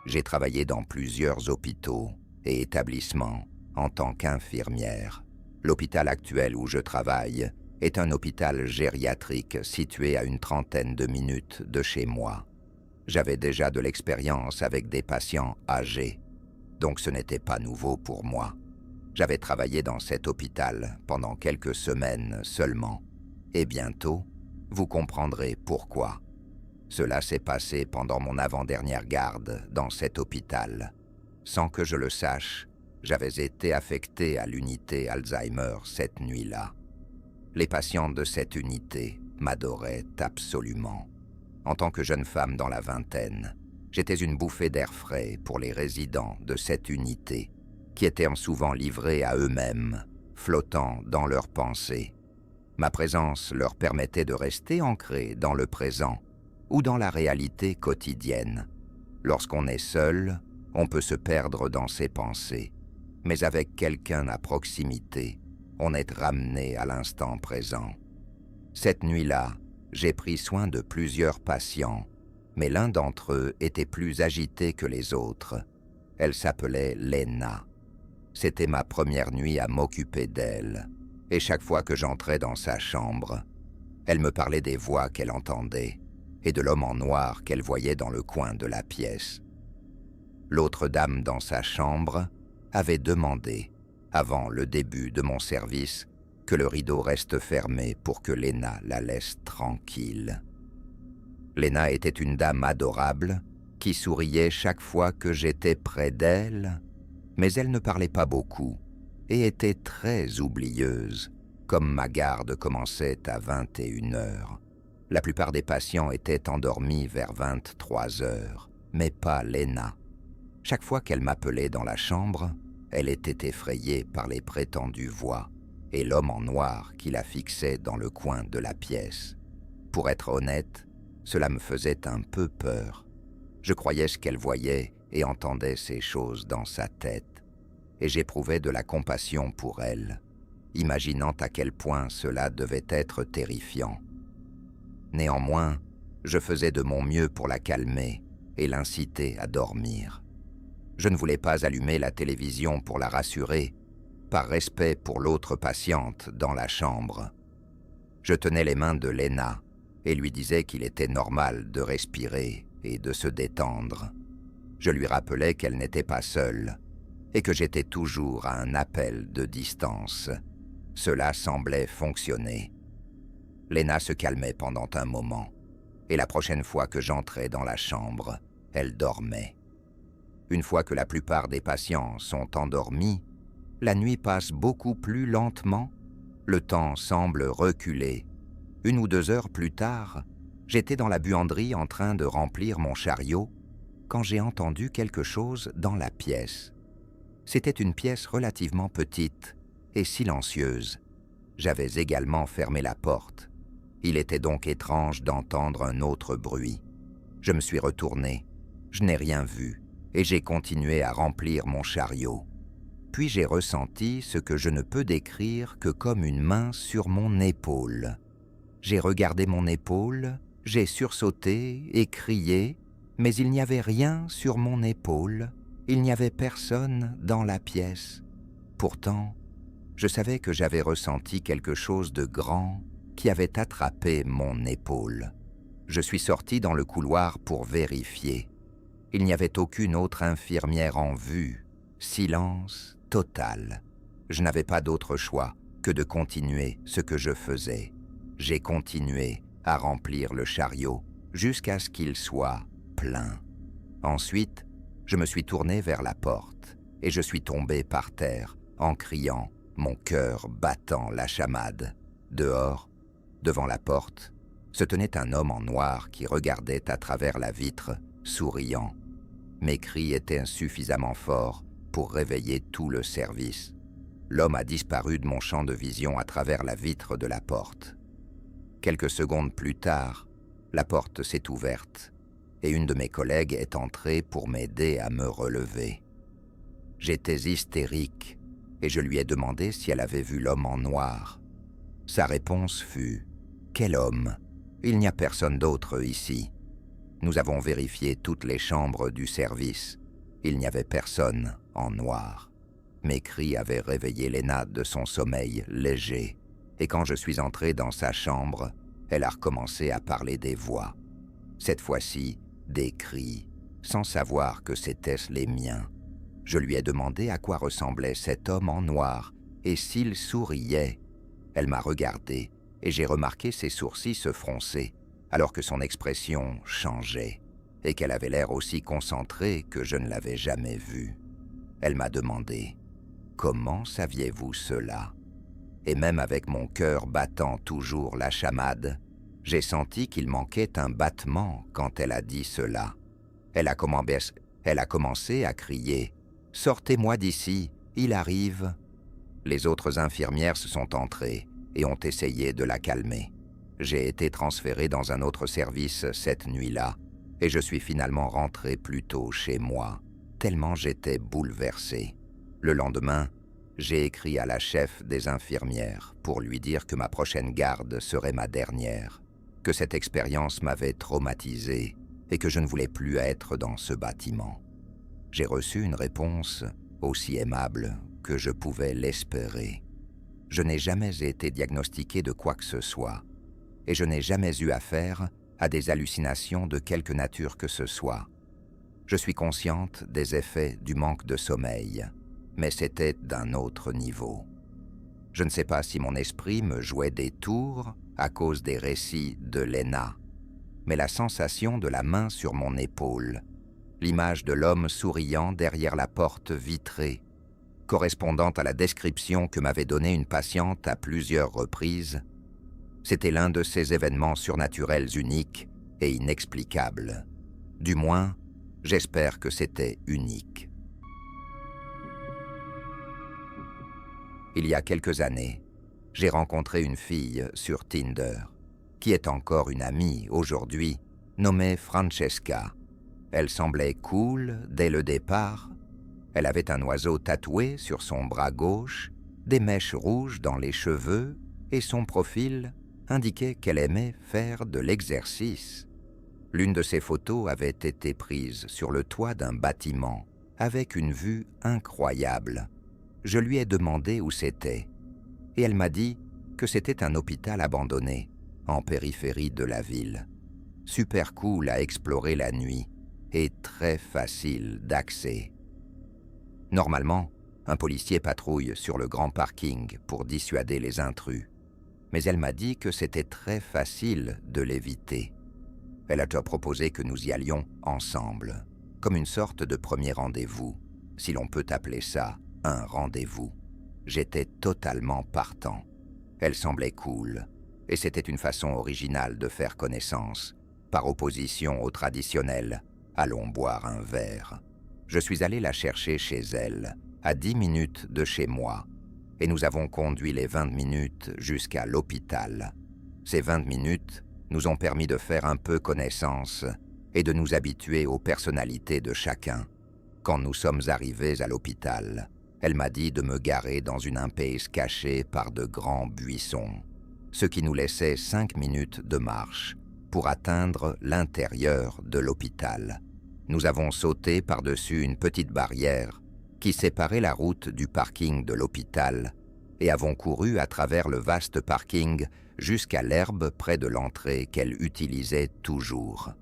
J'ai travaillé dans plusieurs hôpitaux et établissements en tant qu'infirmière. L'hôpital actuel où je travaille est un hôpital gériatrique situé à une trentaine de minutes de chez moi. J'avais déjà de l'expérience avec des patients âgés, donc ce n'était pas nouveau pour moi. J'avais travaillé dans cet hôpital pendant quelques semaines seulement, et bientôt, vous comprendrez pourquoi. Cela s'est passé pendant mon avant-dernière garde dans cet hôpital. Sans que je le sache, j'avais été affecté à l'unité Alzheimer cette nuit-là. Les patientes de cette unité m'adoraient absolument. En tant que jeune femme dans la vingtaine, j'étais une bouffée d'air frais pour les résidents de cette unité, qui étaient souvent livrés à eux-mêmes, flottant dans leurs pensées. Ma présence leur permettait de rester ancrés dans le présent ou dans la réalité quotidienne. Lorsqu'on est seul, on peut se perdre dans ses pensées, mais avec quelqu'un à proximité, on est ramené à l'instant présent. Cette nuit-là, j'ai pris soin de plusieurs patients, mais l'un d'entre eux était plus agité que les autres. Elle s'appelait Lena. C'était ma première nuit à m'occuper d'elle, et chaque fois que j'entrais dans sa chambre, elle me parlait des voix qu'elle entendait et de l'homme en noir qu'elle voyait dans le coin de la pièce. L'autre dame dans sa chambre avait demandé, avant le début de mon service, que le rideau reste fermé pour que Lena la laisse tranquille. Lena était une dame adorable qui souriait chaque fois que j'étais près d'elle, mais elle ne parlait pas beaucoup et était très oublieuse, comme ma garde commençait à 21h. La plupart des patients étaient endormis vers 23h, mais pas Lena. Chaque fois qu'elle m'appelait dans la chambre, elle était effrayée par les prétendues voix et l'homme en noir qui la fixait dans le coin de la pièce. Pour être honnête, cela me faisait un peu peur. Je croyais ce qu'elle voyait et entendait ces choses dans sa tête, et j'éprouvais de la compassion pour elle, imaginant à quel point cela devait être terrifiant. Néanmoins, je faisais de mon mieux pour la calmer et l'inciter à dormir. Je ne voulais pas allumer la télévision pour la rassurer, par respect pour l'autre patiente dans la chambre. Je tenais les mains de Lena et lui disais qu'il était normal de respirer et de se détendre. Je lui rappelais qu'elle n'était pas seule et que j'étais toujours à un appel de distance. Cela semblait fonctionner. Lena se calmait pendant un moment, et la prochaine fois que j'entrais dans la chambre, elle dormait. Une fois que la plupart des patients sont endormis, la nuit passe beaucoup plus lentement, le temps semble reculer. 1 ou 2 heures plus tard, j'étais dans la buanderie en train de remplir mon chariot quand j'ai entendu quelque chose dans la pièce. C'était une pièce relativement petite et silencieuse. J'avais également fermé la porte. Il était donc étrange d'entendre un autre bruit. Je me suis retourné, je n'ai rien vu, et j'ai continué à remplir mon chariot. Puis j'ai ressenti ce que je ne peux décrire que comme une main sur mon épaule. J'ai regardé mon épaule, j'ai sursauté et crié, mais il n'y avait rien sur mon épaule, il n'y avait personne dans la pièce. Pourtant, je savais que j'avais ressenti quelque chose de grand qui avait attrapé mon épaule. Je suis sorti dans le couloir pour vérifier. Il n'y avait aucune autre infirmière en vue. Silence total. Je n'avais pas d'autre choix que de continuer ce que je faisais. J'ai continué à remplir le chariot jusqu'à ce qu'il soit plein. Ensuite, je me suis tourné vers la porte et je suis tombé par terre en criant, mon cœur battant la chamade. Dehors, devant la porte, se tenait un homme en noir qui regardait à travers la vitre, souriant. Mes cris étaient insuffisamment forts pour réveiller tout le service. L'homme a disparu de mon champ de vision à travers la vitre de la porte. Quelques secondes plus tard, la porte s'est ouverte et une de mes collègues est entrée pour m'aider à me relever. J'étais hystérique et je lui ai demandé si elle avait vu l'homme en noir. Sa réponse fut « Quel homme? Il n'y a personne d'autre ici. » Nous avons vérifié toutes les chambres du service. Il n'y avait personne en noir. Mes cris avaient réveillé Lena de son sommeil léger, et quand je suis entré dans sa chambre, elle a recommencé à parler des voix. Cette fois-ci, des cris, sans savoir que c'étaient les miens. Je lui ai demandé à quoi ressemblait cet homme en noir, et s'il souriait. Elle m'a regardé, et j'ai remarqué ses sourcils se froncer, alors que son expression changeait, et qu'elle avait l'air aussi concentrée que je ne l'avais jamais vue. Elle m'a demandé « Comment saviez-vous cela ?» Et même avec mon cœur battant toujours la chamade, j'ai senti qu'il manquait un battement quand elle a dit cela. Elle a commencé à crier « Sortez-moi d'ici, il arrive !» Les autres infirmières se sont entrées et ont essayé de la calmer. J'ai été transféré dans un autre service cette nuit-là et je suis finalement rentré plus tôt chez moi, tellement j'étais bouleversé. Le lendemain, j'ai écrit à la chef des infirmières pour lui dire que ma prochaine garde serait ma dernière, que cette expérience m'avait traumatisé et que je ne voulais plus être dans ce bâtiment. J'ai reçu une réponse aussi aimable que je pouvais l'espérer. Je n'ai jamais été diagnostiqué de quoi que ce soit, et je n'ai jamais eu affaire à des hallucinations de quelque nature que ce soit. Je suis consciente des effets du manque de sommeil, mais c'était d'un autre niveau. Je ne sais pas si mon esprit me jouait des tours à cause des récits de Lena, mais la sensation de la main sur mon épaule, l'image de l'homme souriant derrière la porte vitrée, correspondant à la description que m'avait donnée une patiente à plusieurs reprises, c'était l'un de ces événements surnaturels uniques et inexplicables. Du moins, j'espère que c'était unique. Il y a quelques années, j'ai rencontré une fille sur Tinder, qui est encore une amie aujourd'hui, nommée Francesca. Elle semblait cool dès le départ. Elle avait un oiseau tatoué sur son bras gauche, des mèches rouges dans les cheveux, et son profil indiquait qu'elle aimait faire de l'exercice. L'une de ses photos avait été prise sur le toit d'un bâtiment, avec une vue incroyable. Je lui ai demandé où c'était, et elle m'a dit que c'était un hôpital abandonné, en périphérie de la ville. Super cool à explorer la nuit, et très facile d'accès. Normalement, un policier patrouille sur le grand parking pour dissuader les intrus, mais elle m'a dit que c'était très facile de l'éviter. Elle a proposé que nous y allions ensemble, comme une sorte de premier rendez-vous, si l'on peut appeler ça un rendez-vous. J'étais totalement partant. Elle semblait cool, et c'était une façon originale de faire connaissance, par opposition au traditionnel « allons boire un verre ». Je suis allé la chercher chez elle, à 10 minutes de chez moi, et nous avons conduit les 20 minutes jusqu'à l'hôpital. Ces 20 minutes nous ont permis de faire un peu connaissance et de nous habituer aux personnalités de chacun. Quand nous sommes arrivés à l'hôpital, elle m'a dit de me garer dans une impasse cachée par de grands buissons, ce qui nous laissait 5 minutes de marche pour atteindre l'intérieur de l'hôpital. Nous avons sauté par-dessus une petite barrière qui séparait la route du parking de l'hôpital et avons couru à travers le vaste parking jusqu'à l'herbe près de l'entrée qu'elle utilisait toujours.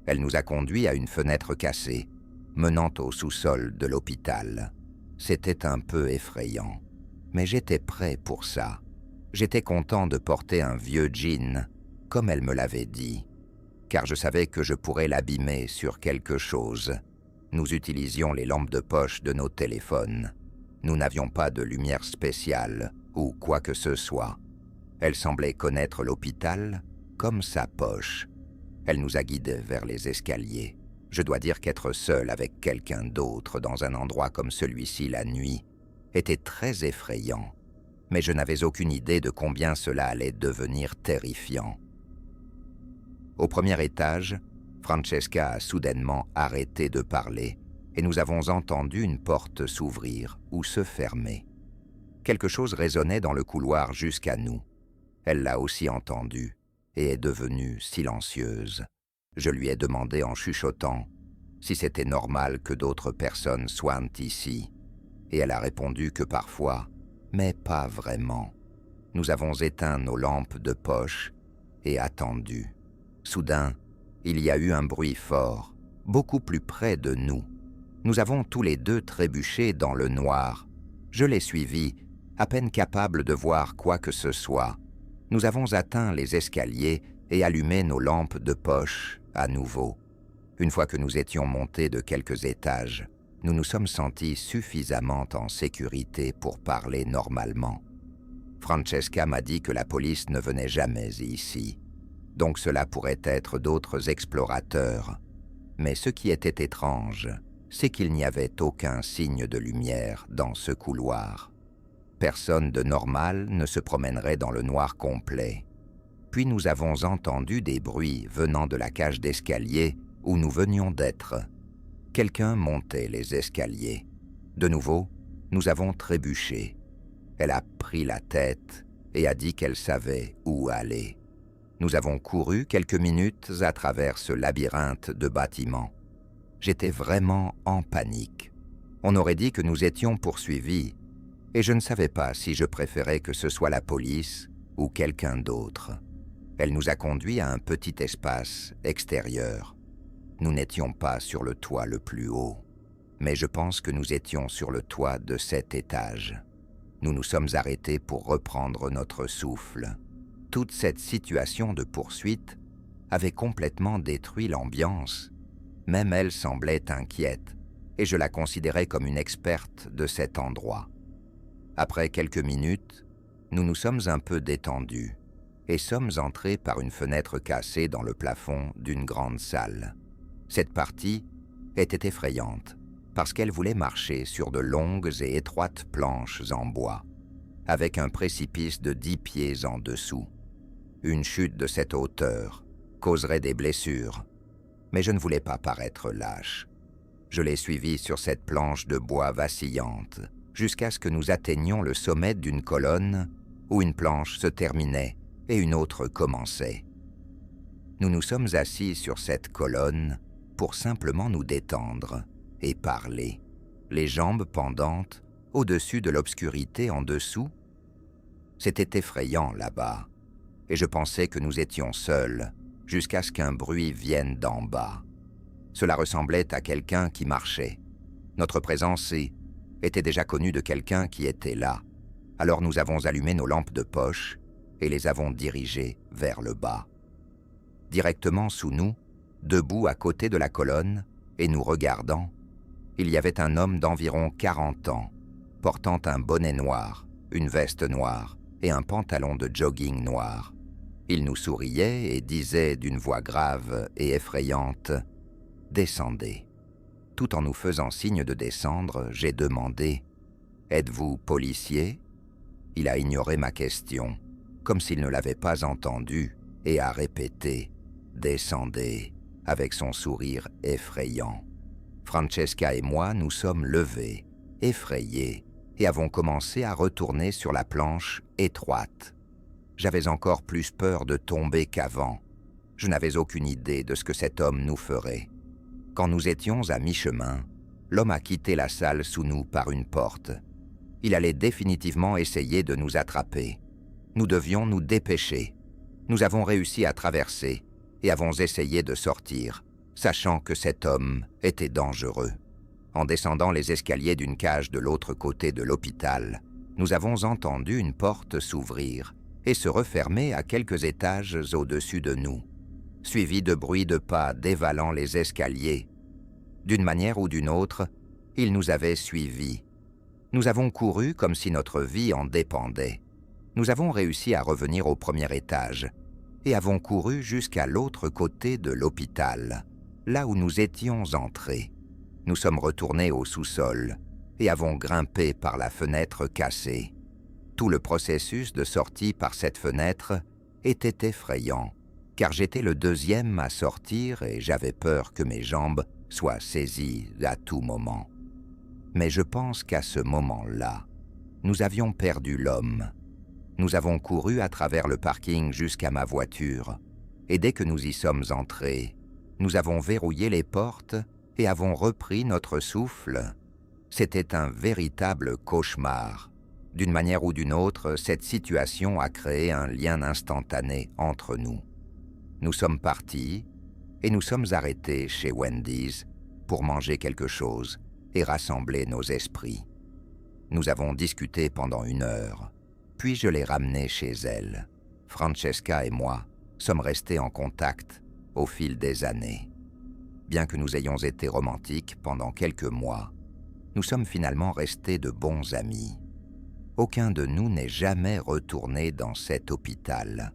Elle nous a conduits à une fenêtre cassée, menant au sous-sol de l'hôpital. C'était un peu effrayant, mais j'étais prêt pour ça. J'étais content de porter un vieux jean, comme elle me l'avait dit, car je savais que je pourrais l'abîmer sur quelque chose. Nous utilisions les lampes de poche de nos téléphones. Nous n'avions pas de lumière spéciale ou quoi que ce soit. Elle semblait connaître l'hôpital comme sa poche. Elle nous a guidés vers les escaliers. Je dois dire qu'être seul avec quelqu'un d'autre dans un endroit comme celui-ci la nuit était très effrayant, mais je n'avais aucune idée de combien cela allait devenir terrifiant. Au premier étage, Francesca a soudainement arrêté de parler et nous avons entendu une porte s'ouvrir ou se fermer. Quelque chose résonnait dans le couloir jusqu'à nous. Elle l'a aussi entendu et est devenue silencieuse. Je lui ai demandé en chuchotant si c'était normal que d'autres personnes soient ici, et elle a répondu que parfois, mais pas vraiment. Nous avons éteint nos lampes de poche et attendu. Soudain, il y a eu un bruit fort, beaucoup plus près de nous. Nous avons tous les deux trébuché dans le noir. Je l'ai suivi, à peine capable de voir quoi que ce soit. Nous avons atteint les escaliers et allumé nos lampes de poche à nouveau. Une fois que nous étions montés de quelques étages, nous nous sommes sentis suffisamment en sécurité pour parler normalement. Francesca m'a dit que la police ne venait jamais ici, donc cela pourrait être d'autres explorateurs. Mais ce qui était étrange, c'est qu'il n'y avait aucun signe de lumière dans ce couloir. Personne de normal ne se promènerait dans le noir complet. Puis nous avons entendu des bruits venant de la cage d'escalier où nous venions d'être. Quelqu'un montait les escaliers. De nouveau, nous avons trébuché. Elle a pris la tête et a dit qu'elle savait où aller. Nous avons couru quelques minutes à travers ce labyrinthe de bâtiments. J'étais vraiment en panique. On aurait dit que nous étions poursuivis, et je ne savais pas si je préférais que ce soit la police ou quelqu'un d'autre. Elle nous a conduits à un petit espace extérieur. Nous n'étions pas sur le toit le plus haut, mais je pense que nous étions sur le toit de cet étage. Nous nous sommes arrêtés pour reprendre notre souffle. Toute cette situation de poursuite avait complètement détruit l'ambiance. Même elle semblait inquiète, et je la considérais comme une experte de cet endroit. Après quelques minutes, nous nous sommes un peu détendus et sommes entrés par une fenêtre cassée dans le plafond d'une grande salle. Cette partie était effrayante parce qu'elle voulait marcher sur de longues et étroites planches en bois, avec un précipice de 10 pieds en dessous. Une chute de cette hauteur causerait des blessures, mais je ne voulais pas paraître lâche. Je l'ai suivi sur cette planche de bois vacillante, jusqu'à ce que nous atteignions le sommet d'une colonne où une planche se terminait et une autre commençait. Nous nous sommes assis sur cette colonne pour simplement nous détendre et parler, les jambes pendantes au-dessus de l'obscurité en dessous. C'était effrayant là-bas, et je pensais que nous étions seuls jusqu'à ce qu'un bruit vienne d'en bas. Cela ressemblait à quelqu'un qui marchait. Notre présence était déjà connue de quelqu'un qui était là. Alors nous avons allumé nos lampes de poche et les avons dirigées vers le bas. Directement sous nous, debout à côté de la colonne et nous regardant, il y avait un homme d'environ 40 ans, portant un bonnet noir, une veste noire et un pantalon de jogging noir. Il nous souriait et disait d'une voix grave et effrayante « Descendez ». Tout en nous faisant signe de descendre, j'ai demandé « Êtes-vous policier ?» Il a ignoré ma question, comme s'il ne l'avait pas entendue, et a répété « Descendez » avec son sourire effrayant. Francesca et moi nous sommes levés, effrayés, et avons commencé à retourner sur la planche étroite. J'avais encore plus peur de tomber qu'avant. Je n'avais aucune idée de ce que cet homme nous ferait. Quand nous étions à mi-chemin, l'homme a quitté la salle sous nous par une porte. Il allait définitivement essayer de nous attraper. Nous devions nous dépêcher. Nous avons réussi à traverser et avons essayé de sortir, sachant que cet homme était dangereux. En descendant les escaliers d'une cage de l'autre côté de l'hôpital, nous avons entendu une porte s'ouvrir et se refermer à quelques étages au-dessus de nous, suivi de bruits de pas dévalant les escaliers. D'une manière ou d'une autre, il nous avait suivis. Nous avons couru comme si notre vie en dépendait. Nous avons réussi à revenir au premier étage et avons couru jusqu'à l'autre côté de l'hôpital, là où nous étions entrés. Nous sommes retournés au sous-sol et avons grimpé par la fenêtre cassée. Tout le processus de sortie par cette fenêtre était effrayant, car j'étais le deuxième à sortir et j'avais peur que mes jambes soient saisies à tout moment. Mais je pense qu'à ce moment-là, nous avions perdu l'homme. Nous avons couru à travers le parking jusqu'à ma voiture, et dès que nous y sommes entrés, Nous avons verrouillé les portes et avons repris notre souffle. C'était un véritable cauchemar. D'une manière ou d'une autre, cette situation a créé un lien instantané entre nous. Nous sommes partis et nous sommes arrêtés chez Wendy's pour manger quelque chose et rassembler nos esprits. Nous avons discuté pendant 1 heure, puis je l'ai ramenée chez elle. Francesca et moi sommes restés en contact au fil des années. Bien que nous ayons été romantiques pendant quelques mois, nous sommes finalement restés de bons amis. Aucun de nous n'est jamais retourné dans cet hôpital.